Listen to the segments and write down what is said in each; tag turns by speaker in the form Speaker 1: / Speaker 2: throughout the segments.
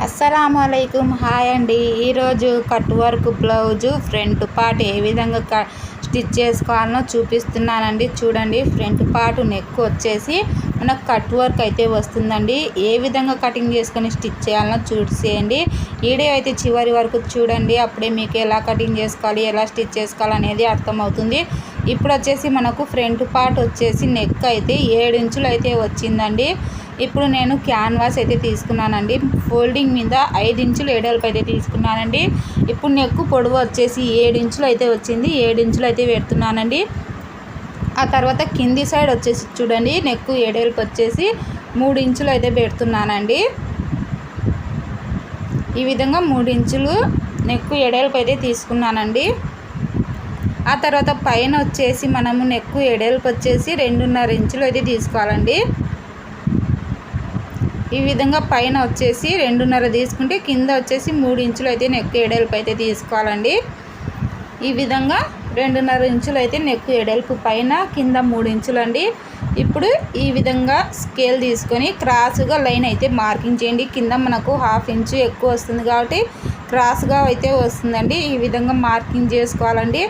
Speaker 1: అస్సలాముఅలైకుం hi అండి. ఈరోజు cut work blouse front part A విధంగా స్టిచ్ చేసుకోవాలనో చూపిస్తున్నానండి. చూడండి, ఫ్రంట్ పార్ట్ నెక్ వచ్చేసి మనకు కట్ వర్క్ అయితే వస్తుందండి. ఏ విధంగా కటింగ్ చేసుకొని స్టిచ్ చేయాలనో చూసేయండి. వీడియో అయితే చివరి వరకు చూడండి. అప్పుడే మీకు ఎలా కటింగ్ చేసుకోవాలి, ఎలా స్టిచ్ చేసుకోవాలి అనేది అర్థమవుతుంది. ఇప్పుడు వచ్చేసి మనకు ఫ్రంట్ పార్ట్ వచ్చేసి నెక్ అయితే 7 ఇంచులు అయితే వచ్చిందండి. ఇప్పుడు నేను క్యాన్వాస్ అయితే తీసుకున్నానండి. ఫోల్డింగ్ మీద 5 ఇంచులు ఎడల్పు అయితే తీసుకున్నానండి. ఇప్పుడు నెక్ పొడవు వచ్చేసి 7 ఇంచులు అయితే వచ్చింది. 7 ఇంచులు అయితే పెడుతున్నానండి. ఆ తర్వాత కింది సైడ్ వచ్చేసి చూడండి, నెక్ ఎడల్పు వచ్చేసి 3 ఇంచులు అయితే పెడుతున్నానండి. ఈ విధంగా 3 ఇంచులు నెక్ ఎడల్పు అయితే తీసుకున్నానండి. ఆ తర్వాత పైన వచ్చేసి మనము నెక్ ఎడల్పు వచ్చేసి 2.5 ఇంచులు అయితే తీసుకోవాలండి. ఈ విధంగా పైన వచ్చేసి 2.5 తీసుకుంటే కింద వచ్చేసి 3 ఇంచులు అయితే నెక్ ఎడల్పు అయితే తీసుకోవాలండి. ఈ విధంగా 2.5 ఇంచులు అయితే నెక్ ఎడల్పు, పైన కింద 3 ఇంచులు అండి. ఇప్పుడు ఈ విధంగా స్కేల్ తీసుకొని క్రాస్గా లైన్ అయితే మార్కింగ్ చేయండి. కింద మనకు 1/2 ఇంచు ఎక్కువ వస్తుంది కాబట్టి క్రాస్గా అయితే వస్తుందండి. ఈ విధంగా మార్కింగ్ చేసుకోవాలండి.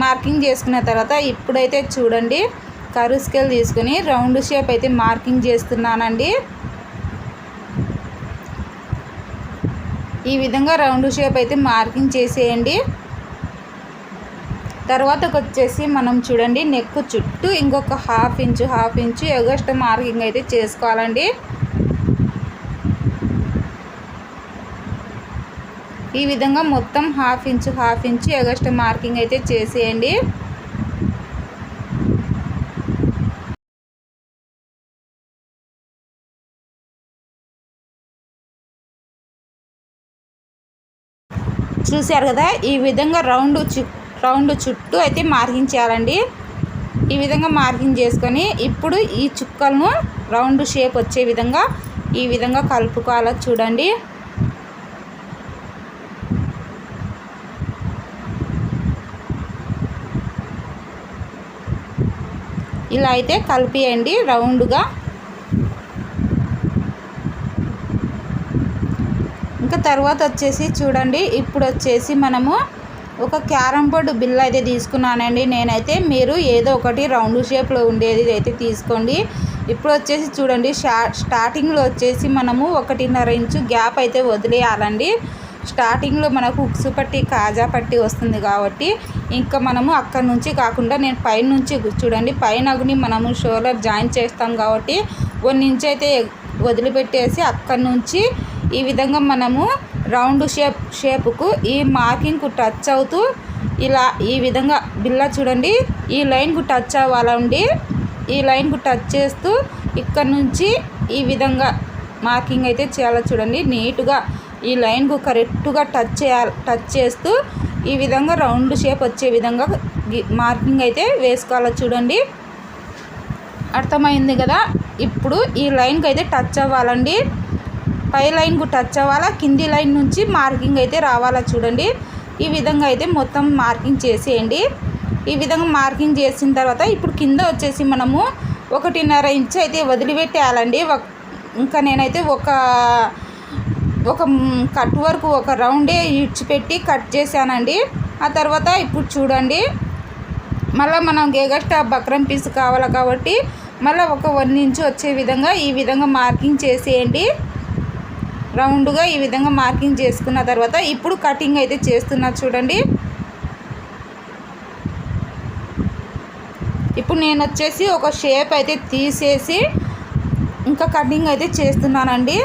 Speaker 1: మార్కింగ్ చేసుకున్న తర్వాత ఇప్పుడైతే చూడండి, కర్వ్ స్కేల్ తీసుకొని రౌండ్ షేప్ అయితే మార్కింగ్ చేస్తున్నానండి. ఈ విధంగా రౌండ్ షేప్ అయితే మార్కింగ్ చేసేయండి. తర్వాత వచ్చేసి మనం చూడండి, నెక్ చుట్టూ ఇంకొక 1/2 ఇంచు ఎగస్ట్రా మార్కింగ్ అయితే చేసుకోవాలండి. ఈ విధంగా మొత్తం 1/2 ఇంచు ఎగస్ట్రా మార్కింగ్ అయితే చేసేయండి. చూశారు కదా, ఈ విధంగా రౌండ్ చుట్టూ అయితే మార్కింగ్ చేయాలండి. ఈ విధంగా మార్కింగ్ చేసుకొని ఇప్పుడు ఈ చుక్కలను రౌండ్ షేప్ వచ్చే విధంగా ఈ విధంగా కలుపుకోవాలో చూడండి. ఇలా అయితే కలిపియండి రౌండ్గా. ఇంకా తర్వాత వచ్చేసి చూడండి, ఇప్పుడు వచ్చేసి మనము ఒక క్యారమ్ బోర్డు బిల్ల అయితే తీసుకున్నానండి నేనైతే. మీరు ఏదో ఒకటి రౌండ్ షేప్లో ఉండేది అయితే తీసుకోండి. ఇప్పుడు వచ్చేసి చూడండి, స్టార్టింగ్లో వచ్చేసి మనము 1.5 ఇంచు గ్యాప్ అయితే వదిలేయాలండి. స్టార్టింగ్లో మనకు ఉక్సు పట్టి, కాజా పట్టి వస్తుంది కాబట్టి ఇంకా మనము అక్కడి నుంచి కాకుండా నేను పైన నుంచి చూడండి, పైనగుని మనము షోల్డర్ జాయిన్ చేస్తాం కాబట్టి 1 ఇంచ్ అయితే వదిలిపెట్టేసి అక్కడి నుంచి ఈ విధంగా మనము రౌండ్ షేపుకు ఈ మార్కింగ్కు టచ్ అవుతూ ఇలా ఈ విధంగా బిల్ల చూడండి, ఈ లైన్కు టచ్ అవ్వాలండి. ఈ లైన్కు టచ్ చేస్తూ ఇక్కడ నుంచి ఈ విధంగా మార్కింగ్ అయితే చేయాలి. చూడండి, నీట్గా ఈ లైన్కు కరెక్ట్గా టచ్ చేస్తూ ఈ విధంగా రౌండ్ షేప్ వచ్చే విధంగా మార్కింగ్ అయితే వేసుకోవాలి. చూడండి, అర్థమైంది కదా. ఇప్పుడు ఈ లైన్కి అయితే టచ్ అవ్వాలండి. పై లైన్కు టచ్ అవ్వాలా, కింది లైన్ నుంచి మార్కింగ్ అయితే రావాలా. చూడండి, ఈ విధంగా అయితే మొత్తం మార్కింగ్ చేసేయండి. ఈ విధంగా మార్కింగ్ చేసిన తర్వాత ఇప్పుడు కింద వచ్చేసి మనము 1.5 ఇంచు అయితే వదిలిపెట్టేయాలండి. ఇంకా నేనైతే ఒక కట్ వరకు ఒక రౌండే ఇచ్చిపెట్టి కట్ చేశానండి. ఆ తర్వాత ఇప్పుడు చూడండి, మళ్ళీ మనం ఎగస్ట్రా బక్రం పీస్ కావాలి కాబట్టి మళ్ళీ ఒక 1 ఇంచు వచ్చే విధంగా ఈ విధంగా మార్కింగ్ చేసేయండి. రౌండ్గా ఈ విధంగా మార్కింగ్ చేసుకున్న తర్వాత ఇప్పుడు కటింగ్ అయితే చేస్తున్నా. చూడండి, ఇప్పుడు నేను వచ్చేసి ఒక షేప్ అయితే తీసేసి ఇంకా కటింగ్ అయితే చేస్తున్నానండి.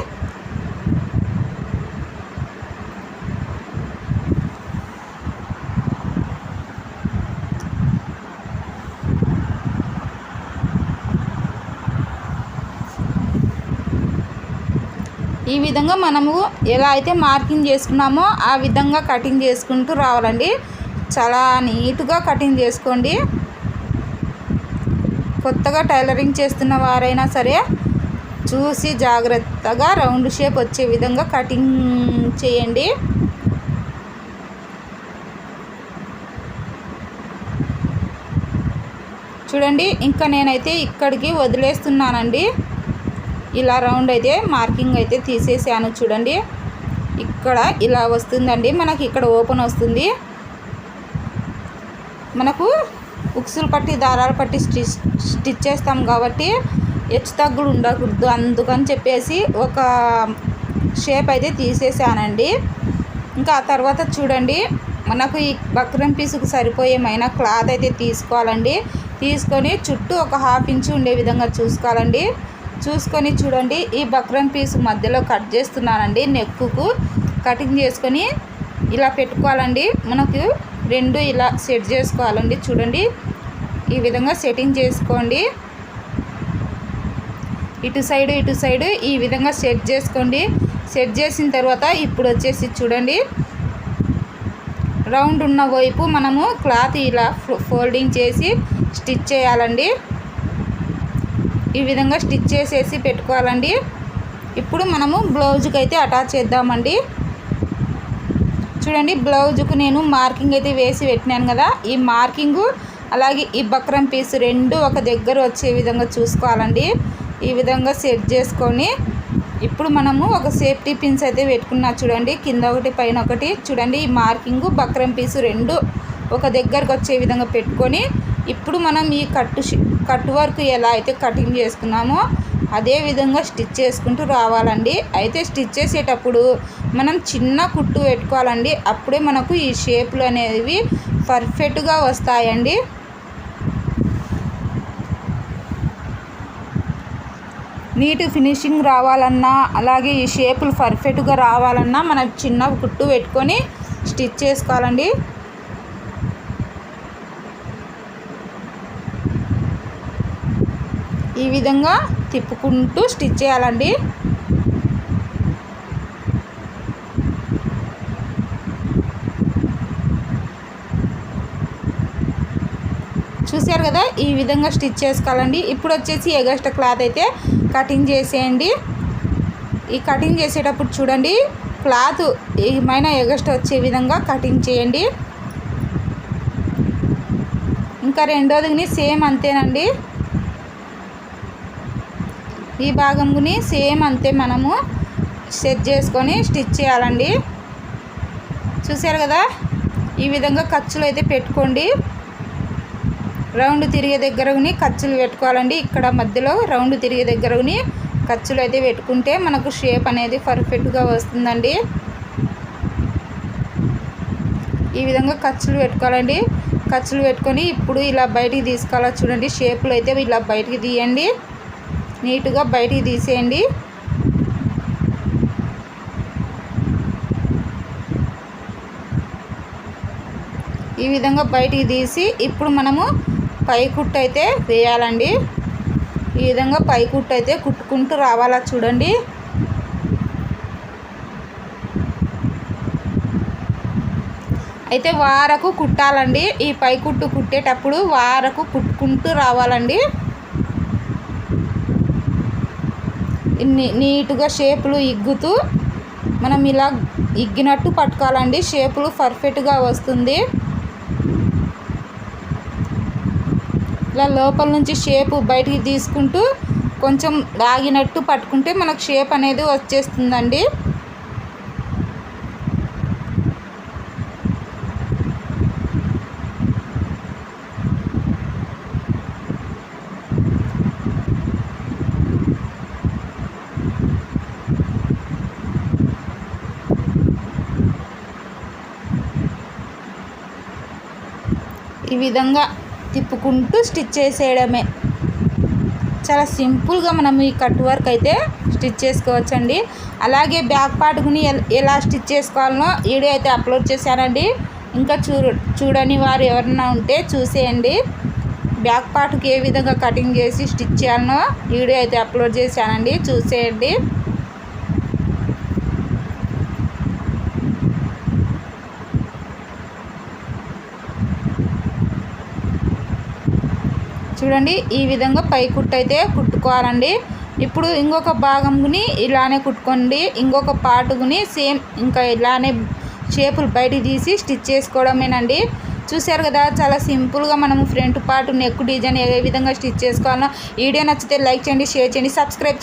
Speaker 1: ఈ విధంగా మనము ఎలా అయితే మార్కింగ్ చేసుకున్నామో ఆ విధంగా కటింగ్ చేసుకుంటూ రావాలండి. చాలా నీట్గా కటింగ్ చేసుకోండి. కొత్తగా టైలరింగ్ చేస్తున్న వారైనా సరే చూసి జాగ్రత్తగా రౌండ్ షేప్ వచ్చే విధంగా కటింగ్ చేయండి. చూడండి, ఇంకా నేనైతే ఇక్కడికి వదిలేస్తున్నానండి. ఇలా రౌండ్ అయితే మార్కింగ్ అయితే తీసేసాను. చూడండి, ఇక్కడ ఇలా వస్తుందండి. మనకి ఇక్కడ ఓపెన్ వస్తుంది. మనకు ఉక్సులు పట్టి దారాలు పట్టి స్టిచ్ చేస్తాం కాబట్టి హెచ్చు తగ్గులు ఉండకూడదు. అందుకని చెప్పేసి ఒక షేప్ అయితే తీసేసానండి. ఇంకా ఆ తర్వాత చూడండి, మనకు ఈ బక్రం పీసుకు సరిపోయేమైనా క్లాత్ అయితే తీసుకోవాలండి. తీసుకొని చుట్టూ ఒక 1/2 ఇంచు ఉండే విధంగా చూసుకోవాలండి. చూసుకొని చూడండి, ఈ బక్రం పీసు మధ్యలో కట్ చేస్తున్నానండి. నెక్కుకు కటింగ్ చేసుకొని ఇలా పెట్టుకోవాలండి. మనకు రెండు ఇలా సెట్ చేసుకోవాలండి. చూడండి, ఈ విధంగా సెట్టింగ్ చేసుకోండి. ఇటు సైడు ఈ విధంగా సెట్ చేసుకోండి. సెట్ చేసిన తర్వాత ఇప్పుడు వచ్చేసి చూడండి, రౌండ్ ఉన్న వైపు మనము క్లాత్ ఇలా ఫోల్డింగ్ చేసి స్టిచ్ చేయాలండి. ఈ విధంగా స్టిచ్ చేసేసి పెట్టుకోవాలండి. ఇప్పుడు మనము బ్లౌజ్కి అయితే అటాచ్ చేద్దామండి. చూడండి, బ్లౌజ్కు నేను మార్కింగ్ అయితే వేసి పెట్టినాను కదా. ఈ మార్కింగు అలాగే ఈ బక్రం పీస్ రెండు ఒక దగ్గర వచ్చే విధంగా చూసుకోవాలండి. ఈ విధంగా సెట్ చేసుకొని ఇప్పుడు మనము ఒక సేఫ్టీ పిన్స్ అయితే పెట్టుకున్నా. చూడండి, కింద ఒకటి పైన ఒకటి. చూడండి, ఈ మార్కింగు బక్రం పీసు రెండు ఒక దగ్గరకు వచ్చే విధంగా పెట్టుకొని ఇప్పుడు మనం ఈ కట్ వర్క్ ఎలా అయితే కటింగ్ చేసుకున్నామో అదే విధంగా స్టిచ్ చేసుకుంటూ రావాలండి. అయితే స్టిచ్ చేసేటప్పుడు మనం చిన్న కుట్టు పెట్టుకోవాలండి. అప్పుడే మనకు ఈ షేపులు అనేవి పర్ఫెక్ట్గా వస్తాయండి. నీట్ ఫినిషింగ్ రావాలన్నా అలాగే ఈ షేపులు పర్ఫెక్ట్గా రావాలన్నా మనం చిన్న కుట్టు పెట్టుకొని స్టిచ్ చేసుకోవాలండి. ఈ విధంగా తిప్పుకుంటూ స్టిచ్ చేయాలండి. చూసారు కదా, ఈ విధంగా స్టిచ్ చేసుకోవాలండి. ఇప్పుడు వచ్చేసి ఎగస్ట్రా క్లాత్ అయితే కటింగ్ చేసేయండి. ఈ కటింగ్ చేసేటప్పుడు చూడండి, క్లాత్ ఏమైనా ఎగస్ట్రా వచ్చే విధంగా కటింగ్ చేయండి. ఇంకా రెండోదిని సేమ్ అంతేనండి. ఈ భాగంని సేమ్ అంతే మనము సెట్ చేసుకొని స్టిచ్ చేయాలండి. చూసారు కదా, ఈ విధంగా ఖర్చులు అయితే పెట్టుకోండి. రౌండ్ తిరిగే దగ్గరని ఖర్చులు పెట్టుకోవాలండి. ఇక్కడ మధ్యలో రౌండ్ తిరిగే దగ్గరని ఖర్చులు అయితే పెట్టుకుంటే మనకు షేప్ అనేది పర్ఫెక్ట్గా వస్తుందండి. ఈ విధంగా ఖర్చులు పెట్టుకోవాలండి. ఖర్చులు పెట్టుకొని ఇప్పుడు ఇలా బయటికి తీసుకోవాలా. చూడండి, షేపులు అయితే ఇలా బయటికి తీయండి. నీట్గా బయటికి తీసేయండి. ఈ విధంగా బయటికి తీసి ఇప్పుడు మనము పై కుట్టు అయితే వేయాలండి. ఈ విధంగా పై కుట్టు అయితే కుట్టుకుంటూ రావాలా. చూడండి, అయితే వారకు కుట్టాలండి. ఈ పై కుట్టు కుట్టేటప్పుడు వారకు కుట్టుకుంటూ రావాలండి. నీట్గా షేపులు ఇగ్గుతూ మనం ఇలా ఇగ్గినట్టు పట్టుకోవాలండి. షేపులు పర్ఫెక్ట్గా వస్తుంది. ఇలా లోపల నుంచి షేపు బయటికి తీసుకుంటూ కొంచెం లాగినట్టు పట్టుకుంటే మనకు షేప్ అనేది వచ్చేస్తుందండి. ఈ విధంగా తిప్పుకుంటూ స్టిచ్ చేసేయడమే. చాలా సింపుల్గా మనం ఈ కట్ వర్క్ అయితే స్టిచ్ చేసుకోవచ్చండి. అలాగే బ్యాక్ పార్ట్ని ఎలా స్టిచ్ చేసుకోవాలనో వీడియో అయితే అప్లోడ్ చేశానండి. ఇంకా చూడని వారు ఎవరైనా ఉంటే చూసేయండి. బ్యాక్ పార్ట్కి ఏ విధంగా కటింగ్ చేసి స్టిచ్ చేయాలనో వీడియో అయితే అప్లోడ్ చేశానండి, చూసేయండి. చూడండి, ఈ విధంగా పై కుట్టు అయితే కుట్టుకోవాలండి. ఇప్పుడు ఇంకొక భాగంని ఇలానే కుట్టుకోండి. ఇంకొక పార్టుని సేమ్ ఇంకా ఇలానే షేపులు బయటికి తీసి స్టిచ్ చేసుకోవడమేనండి. చూశారు కదా, చాలా సింపుల్గా మనము ఫ్రంట్ పార్ట్ నెక్ డిజైన్ ఏ విధంగా స్టిచ్ చేసుకోవాలో. వీడియో నచ్చితే లైక్ చేయండి, షేర్ చేయండి, సబ్స్క్రైబ్